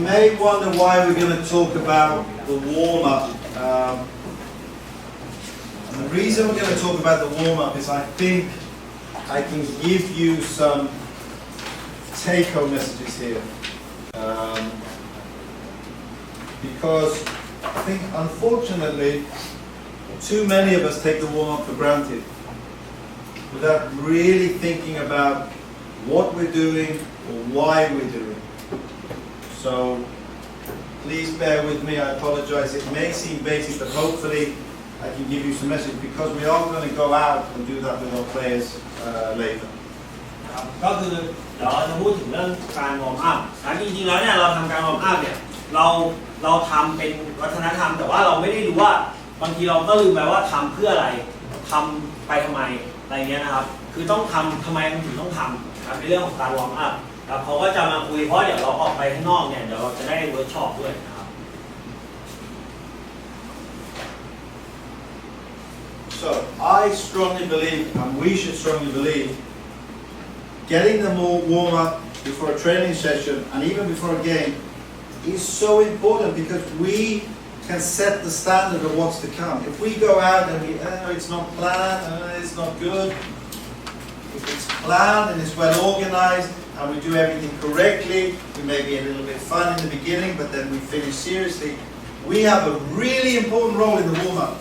may wonder why we're going to talk about the warm-up. And the reason we're going to talk about the warm-up is I think I can give you some take-home messages here. Because I think, unfortunately, too many of us take the warm-up for granted without really thinking about what we're doing or why we're doing. So please bear with me. I apologize. It may seem basic, but hopefully I can give you some message because we are going to go out and do that with our players later. ก็คือเดี๋ยวเราจะพูดถึงเรื่องการวอร์มอัพนะจริงๆแล้วเนี่ยเราทำการวอร์มอัพเนี่ยเราทำเป็นวัฒนธรรมแต่ว่าเราไม่ได้รู้ว่าบางทีเราก็ลืมไปว่าทำเพื่ออะไรทำไปทำไมอะไรเงี้ยนะครับคือต้องทำทำไมมันถึงต้องทำครับในเรื่องของการวอร์มอัพครับเขาก็จะมาคุยเพราะเดี๋ยวเราออกไปข้างนอกเนี่ยเดี๋ยวเราจะได้เวิร์กช็อปด้วยนะครับ So I strongly believe, and we should strongly believe, getting them all warm up before a training session and even before a game is so important because we can set the standard of what's to come. If we go out and it's not planned, it's not good. If it's planned and it's well organized and we do everything correctly, we may be a little bit fun in the beginning, but then we finish seriously. We have a really important role in the warm-up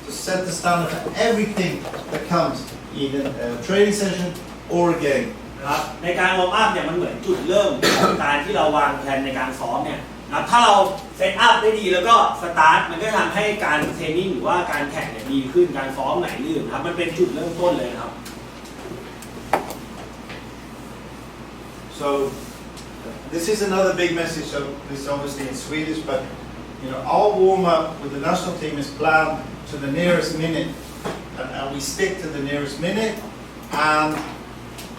to set the standard for everything that comes, either a training session or a game. นะครับในการวอร์มอัพเนี่ยมันเหมือนจุดเริ่มของการที่เราวางแผนในการซ้อมเนี่ยนะถ้าเราเซตอัพได้ดีแล้วก็สตาร์ทมันก็ทำให้การเทรนนิ่งหรือว่าการแข่งเนี่ยดีขึ้นการซ้อมไหลลื่นนะครับมันเป็นจุดเริ่มต้นเลยนะครับ So this is another big message. So this is obviously in Swedish, but our warm up with the national team is planned to the nearest minute, and we stick to the nearest minute. And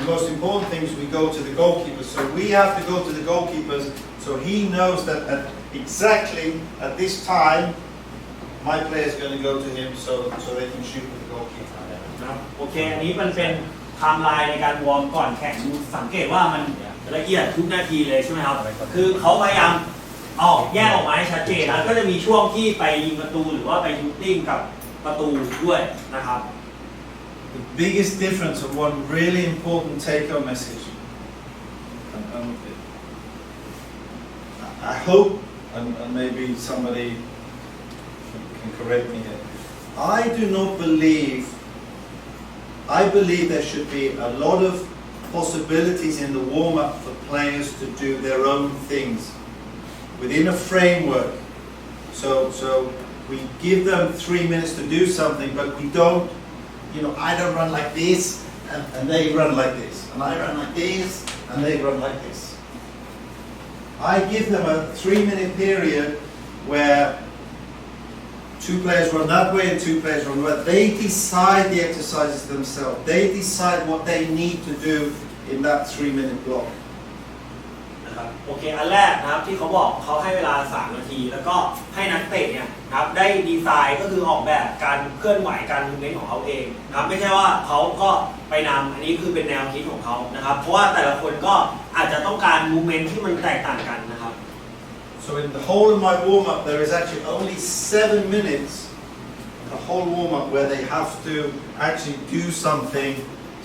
the most important thing is we go to the goalkeepers. So we have to go to the goalkeepers so he knows that exactly at this time my player is going to go to him so they can shoot with the goalkeeper. นะครับโอเคอันนี้มันเป็นไทม์ไลน์ในการวอร์มก่อนแข่งดูสังเกตว่ามันละเอียดทุกนาทีเลยใช่ไหมครับคือเขาพยายามแยกออกมาให้ชัดเจนแล้วก็จะมีช่วงที่ไปยิงประตูหรือว่าไปชูตติ้งกับประตูด้วยนะครับ The biggest difference of one really important take-home message, I hope, and maybe somebody can correct me here, I believe there should be a lot of possibilities in the warm-up for players to do their own things within a framework. So we give them 3 minutes to do something, but we don't, I don't run like this, and they run like this, and I run like this, and they run like this. I give them a 3-minute period where 2 players run that way and 2 players run that way. They decide the exercises themselves. They decide what they need to do in that 3-minute block. นะครับโอเคอันแรกนะครับที่เขาบอกเขาให้เวลา3 นาทีแล้วก็ให้นักเตะเนี่ยนะครับได้ดีไซน์ก็คือออกแบบการเคลื่อนไหวการมูฟเมนต์ของเขาเองนะครับไม่ใช่ว่าเขาก็ไปนำอันนี้คือเป็นแนวคิดของเขานะครับเพราะว่าแต่ละคนก็อาจจะต้องการมูฟเมนต์ที่มันแตกต่างกันนะครับ So in the whole of my warm-up there is actually only 7 minutes the whole warm-up where they have to actually do something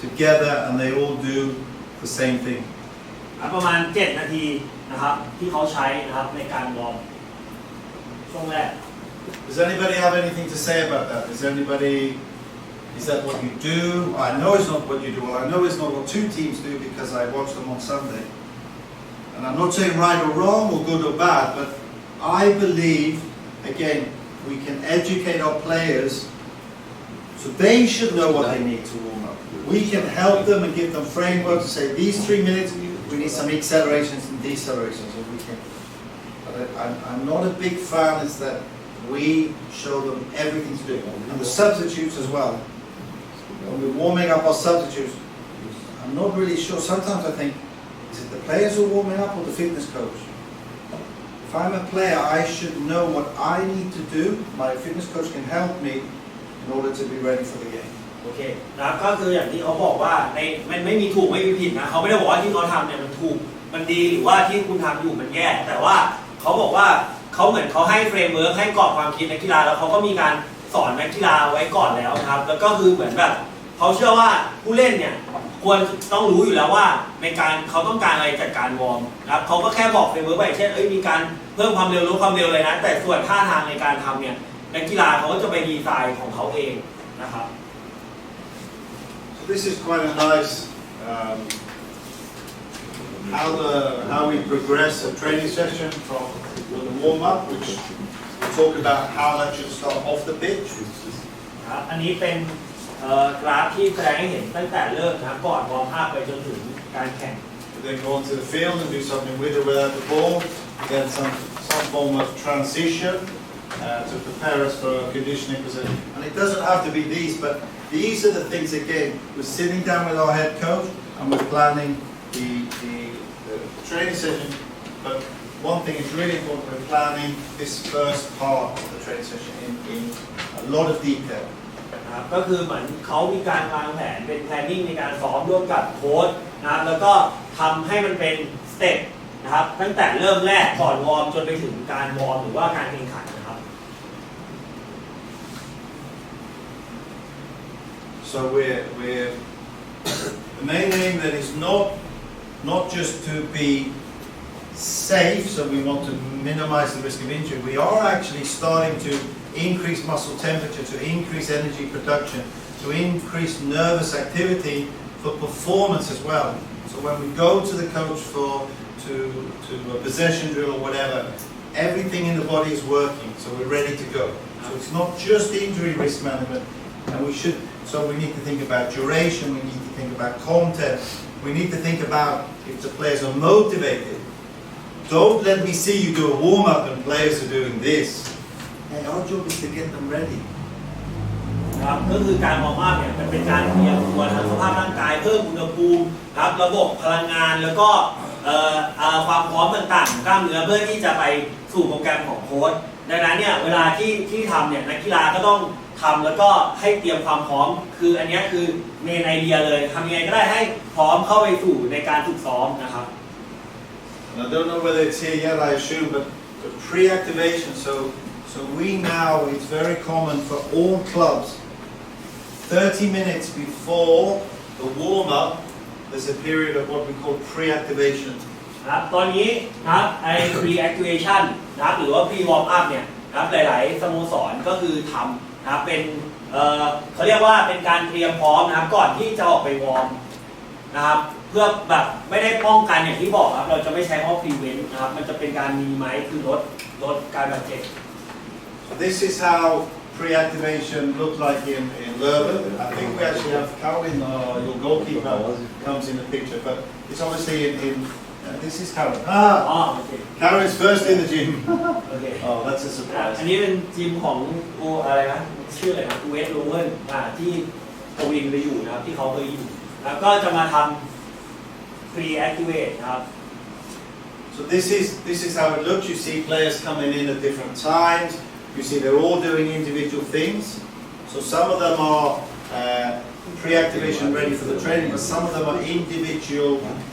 together and they all do the same thing. ประมาณ7 นาทีนะครับที่เขาใช้นะครับในการวอร์มช่วงแรก Does anybody have anything to say about that? Is that what you do? I know it's not what you do. Well, I know it's not what 2 teams do because I watch them on Sunday. And I'm not saying right or wrong or good or bad, but I believe, again, we can educate our players so they should know what they need to warm up. We can help them and give them frameworks to say these 3 minutes we need some accelerations and decelerations. Or we can. But I'm not a big fan is that we show them everything to do. And the substitutes as well. When we're warming up our substitutes, I'm not really sure. Sometimes I think, is it the players who are warming up or the fitness coach? If I'm a player, I should know what I need to do. My fitness coach can help me in order to be ready for the game. โอเคนะครับก็คืออย่างที่เขาบอกว่ามันไม่มีถูกไม่มีผิดนะเขาไม่ได้บอกว่าที่เขาทำเนี่ยมันถูกมันดีหรือว่าที่คุณทำอยู่มันแย่แต่ว่า เขาบอกว่าเขาเหมือนเขาให้เฟรมเวิร์กให้กรอบความคิดนักกีฬาแล้วเขาก็มีการสอนนักกีฬาไว้ก่อนแล้วนะครับแล้วก็คือเหมือนแบบเขาเชื่อว่าผู้เล่นเนี่ยควรต้องรู้อยู่แล้วว่าในการเขาต้องการอะไรจากการวอร์มนะครับเขาก็แค่บอกเฟรมเวิร์กไปเช่นมีการเพิ่มความเร็วลดความเร็วเลยนะแต่ส่วนท่าทางในการทำเนี่ยนักกีฬาเขาก็จะไปดีไซน์ของเขาเองนะครับ So this is quite a nice how we progress a training session from the warm up, which we talk about how that should start off the pitch. อันนี้เป็นกราฟที่แสดงให้เห็นตั้งแต่เริ่มนะก่อนวอร์มอัพไปจนถึงการแข่ง Then go onto the field and do something with or without the ball. Then some form of transition to prepare us for a conditioning position. And it doesn't have to be these, but these are the things again. We're sitting down with our head coach and we're planning the training session. But one thing is really important. We're planning this first part of the training session in a lot of detail. ก็คือเหมือนเขามีการวางแผนเป็น planning ในการซ้อมร่วมกับโค้ชนะครับแล้วก็ทำให้มันเป็นสเต็ปนะครับตั้งแต่เริ่มแรกก่อนวอร์มจนไปถึงการวอร์มหรือว่าการแข่งขันนะครับ So we're the main aim that is not just to be safe, so we want to minimize the risk of injury. We are actually starting to increase muscle temperature, to increase energy production, to increase nervous activity for performance as well. So when we go to the coach to a possession drill or whatever, everything in the body is working, so we're ready to go. So it's not just injury risk management, and so we need to think about duration, we need to think about content, we need to think about if the players are motivated. Don't let me see you do a warm-up and players are doing this. Hey, our job is to get them ready. นะครับก็คือการวอร์มอัพเนี่ยมันเป็นการเตรียมตัวทางสภาพร่างกายเพิ่มอุณหภูมิครับระบบพลังงานแล้วก็ความพร้อมต่างๆของกล้ามเนื้อเพื่อที่จะไปสู่โปรแกรมของโค้ชดังนั้นเนี่ยเวลาที่ทำเนี่ยนักกีฬาก็ต้องทำแล้วก็ให้เตรียมความพร้อมคืออันนี้คือเมนไอเดียเลยทำยังไงก็ได้ให้พร้อมเข้าไปสู่ในการฝึกซ้อมนะครับ And I don't know whether it's here yet, I assume, but pre-activation. So we now, it's very common for all clubs, 30 minutes before the warm-up, there's a period of what we call pre-activation. นะครับตอนนี้นะครับไอ้ pre-activation นะครับหรือว่า pre-warm up เนี่ยนะครับหลายๆสโมสรก็คือทำนะครับเป็นเขาเรียกว่าเป็นการเตรียมพร้อมนะครับก่อนที่จะออกไปวอร์มนะครับเพื่อแบบไม่ได้ป้องกันอย่างที่บอกครับเราจะไม่ใช้คำว่า prevent นะครับมันจะเป็นการminimizeคือลดการบาดเจ็บ So this is how pre-activation looks like in Leuven. I think we actually have Calvin, your goalkeeper, comes in the picture, but it's obviously in this is Karen. Okay. Karen's first in the gym. Okay. Oh, that's a surprise. อันนี้เป็นจิมของอะไรนะชื่ออะไรนะเวสโรเวนที่กวินไปอยู่นะครับที่เขาเคยอยู่แล้วก็จะมาทำ pre-activate นะครับ So this is how it looks. You see players coming in at different times. You see they're all doing individual things. So some of them are pre-activation ready for the training, but some of them are individual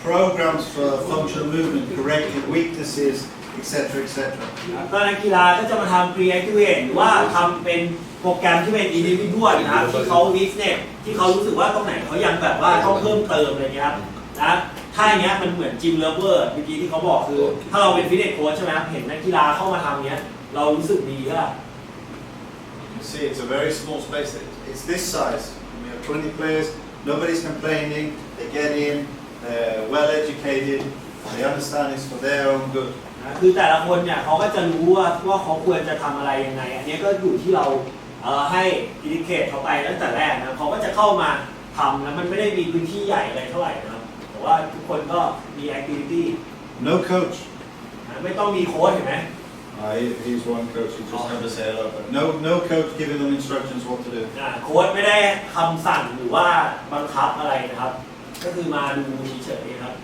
programs for functional movement, correcting weaknesses, etc., etc. ก็นักกีฬาก็จะมาทำ pre-activate หรือว่าทำเป็นโปรแกรมที่เป็น individual นะครับที่เขา weakness ที่เขารู้สึกว่าตรงไหนเขายังแบบว่าต้องเพิ่มเติมอะไรเงี้ยครับนะถ้าอย่างเงี้ยมันเหมือนจิมเลเวอร์เมื่อกี้ที่เขาบอกคือถ้าเราเป็นฟิตเนสโค้ชใช่ไหมครับเห็นนักกีฬาเข้ามาทำเงี้ยเรารู้สึกดีใช่ไหม You see, it's a very small space. It's this size. We have 20 players. Nobody's complaining. They get in. They're well educated. They understand it's for their own good. คือแต่ละคนเนี่ยเขาก็จะรู้ว่าเขาควรจะทำอะไรยังไงอันนี้ก็อยู่ที่เราให้อินดิเคทเขาไปตั้งแต่แรกนะเขาก็จะเข้ามาทำแล้วมันไม่ได้มีพื้นที่ใหญ่อะไรเท่าไหร่นะครับแต่ว่าทุกคนก็มีแอคทิวิตี้ No coach. ไม่ต้องมีโค้ชเห็นไหม He's one coach. He just never say hello. But no coach giving them instructions what to do. โค้ชไม่ได้คำสั่งหรือว่าบังคับอะไรนะครับก็คือมาดูเฉยๆครับ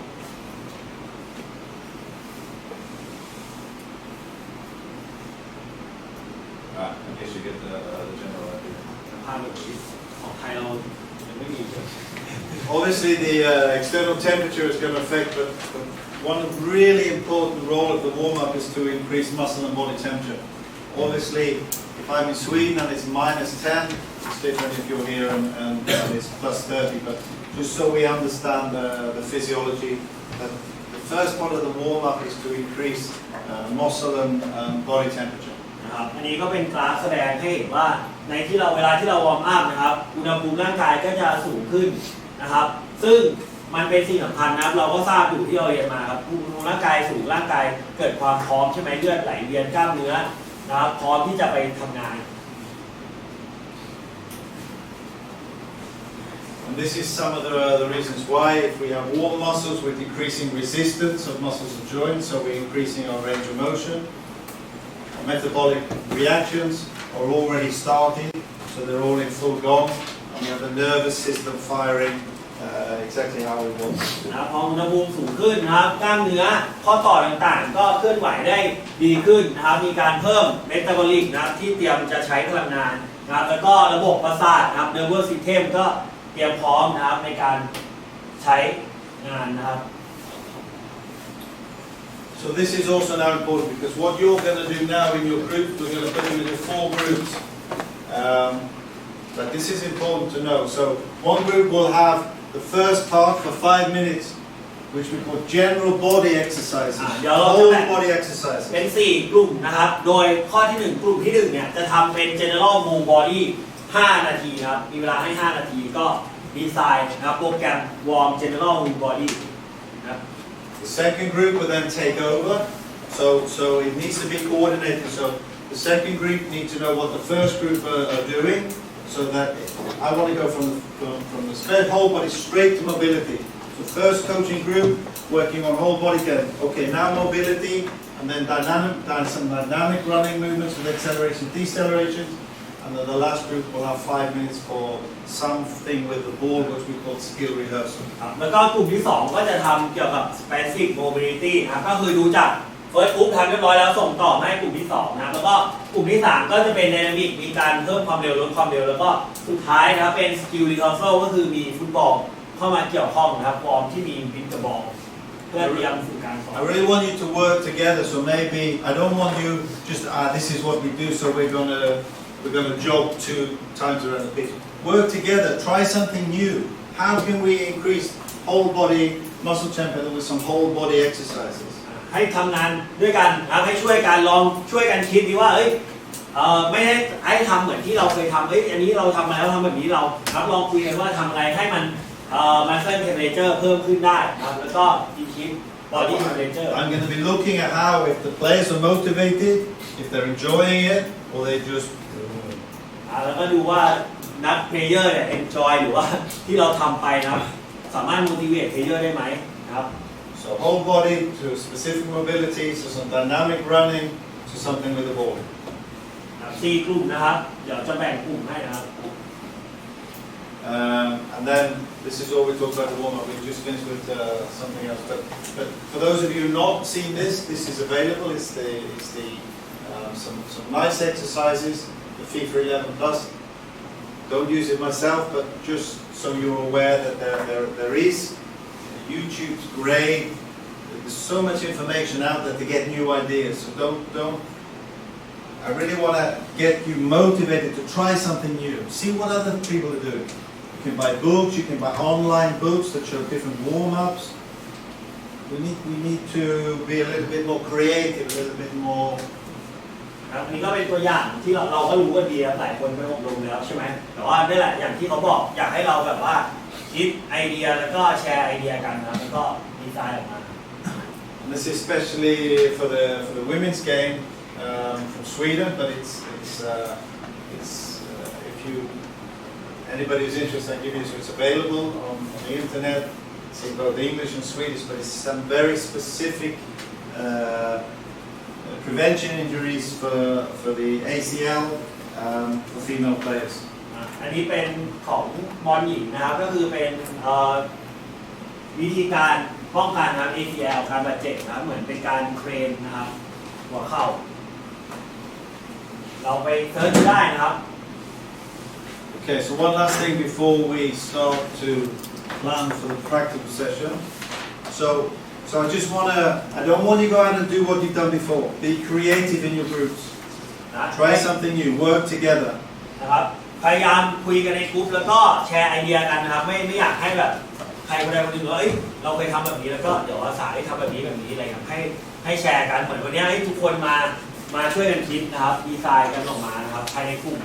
I guess you get the general idea. ภาพแบบนี้ของไทยเรายังไม่มี Obviously, the external temperature is going to affect, but one really important role of the warm-up is to increase muscle and body temperature. Obviously, if I'm in Sweden and it's -10, it's different if you're here and it's +30, but just so we understand the physiology, that the first part of the warm-up is to increase muscle and body temperature. นะครับอันนี้ก็เป็นกราฟแสดงให้เห็นว่าในที่เราเวลาที่เราวอร์มอัพนะครับอุณหภูมิร่างกายก็จะสูงขึ้นนะครับซึ่งมันเป็นสิ่งสำคัญนะครับเราก็ทราบอยู่ที่เราเรียนมาครับอุณหภูมิร่างกายสูงร่างกายเกิดความพร้อมใช่ไหมเลือดไหลเวียนกล้ามเนื้อนะครับพร้อมที่จะไปทำงาน And this is some of the reasons why if we have warm muscles, we're decreasing resistance of muscles and joints, so we're increasing our range of motion. Our metabolic reactions are already starting, so they're all in full gong, and we have the nervous system firing exactly how we want it to. พออุณหภูมิสูงขึ้นนะครับกล้ามเนื้อข้อต่อต่างๆก็เคลื่อนไหวได้ดีขึ้นนะครับมีการเพิ่มเมตาบอลิกนะครับที่เตรียมจะใช้พลังงานนะครับแล้วก็ระบบประสาทนะครับ nervous system ก็เตรียมพร้อมนะครับในการใช้งานนะครับ So this is also now important because what you're going to do now in your group, we're going to put you into 4 groups. But this is important to know. So one group will have the first part for 5 minutes, which we call general body exercises, whole body exercises. เป็น 4 กลุ่มนะครับโดยข้อที่ 1 กลุ่มที่ 1เนี่ยจะทำเป็น general full body 5 นาทีนะครับมีเวลาให้ 5 นาทีก็ดีไซน์นะครับโปรแกรม warm general full body นะครับ The second group will then take over, so it needs to be coordinated. So the second group need to know what the first group are doing, so that I want to go from the spread whole body straight to mobility. So first coaching group working on whole body again. Okay, now mobility, and then some dynamic running movements with acceleration, deceleration, and then the last group will have 5 minutes for something with the ball, which we call skill rehearsal. แล้วก็กลุ่มที่ 2 ก็จะทำเกี่ยวกับ Basic Mobility นะครับก็คือดูจาก First Group ทำเรียบร้อยแล้วส่งต่อมาให้กลุ่มที่ 2 นะครับแล้วก็กลุ่มที่ 3 ก็จะเป็น Dynamic มีการเพิ่มความเร็วลดความเร็วแล้วก็สุดท้ายนะครับเป็น Skill Rehearsal ก็คือมีฟุตบอลเข้ามาเกี่ยวข้องนะครับฟอร์มที่มีวิดกับบอลเพื่อเตรียมสู่การซ้อม I really want you to work together, so maybe I don't want you just this is what we do, so we're going to jog 2 times around the pitch. Work together, try something new. How can we increase whole body muscle temperature with some whole body exercises? ให้ทำงานด้วยกันนะครับให้ช่วยกันลองช่วยกันคิดดีว่าไม่ให้ทำเหมือนที่เราเคยทำอันนี้เราทำมาแล้วทำแบบนี้เราครับลองคุยกันว่าทำอะไรให้มันmuscle temperature เพิ่มขึ้นได้ครับแล้วก็ increase body temperature I'm going to be looking at how if the players are motivated, if they're enjoying it, or they just แล้วก็ดูว่านักเพลเยอร์เนี่ย enjoy หรือว่าที่เราทำไปนะครับสามารถ motivate เพลเยอร์ได้ไหมครับ So whole body to specific mobility, so some dynamic running, to something with the ball. 4 กลุ่มนะครับเดี๋ยวจะแบ่งกลุ่มให้นะครับ And then this is all we talked about the warm-up. We just finished with something else. But for those of you who not seen this is available. It's some nice exercises. The FIFA 11 Plus. Don't use it myself, but just so you're aware that there is. YouTube's great. There's so much information out there to get new ideas. So don't. I really want to get you motivated to try something new. See what other people are doing. You can buy books. You can buy online books that show different warm-ups. We need to be a little bit more creative, a little bit more. ครับนี่ก็เป็นตัวอย่างที่เราก็รู้ว่าดีหลายคนไปอบรมแล้วใช่ไหมแต่ว่านี่แหละอย่างที่เขาบอกอยากให้เราแบบว่าคิดไอเดียแล้วก็แชร์ไอเดียกันนะแล้วก็ดีไซน์ออกมา And this is especially for the women's game from Sweden, but it's if you anybody who's interested, I give you so it's available on the internet. It's in both English and Swedish, but it's some very specific. Prevention injuries for the ACL for female players. อันนี้เป็นของบอลหญิงนะครับก็คือเป็นวิธีการป้องกันนะครับ ACL การบาดเจ็บนะครับเหมือนเป็นการเครนนะครับหัวเข่าเราไปเซิร์ชได้นะครับ Okay, so one last thing before we start to plan for the practical session. So So I don't want you to go out and do what you've done before. Be creative in your groups. นะ Try something new. Work together. นะครับพยายามคุยกันในกลุ่มแล้วก็แชร์ไอเดียกันนะครับไม่อยากให้แบบใครคนใดคนหนึ่งว่าเราเคยทำแบบนี้แล้วก็เดี๋ยวอาสาทำแบบนี้อะไรครับให้แชร์กันเหมือนวันนี้ให้ทุกคนมาช่วยกันคิดนะครับดีไซน์กันออกมานะครับภายในกลุ่ม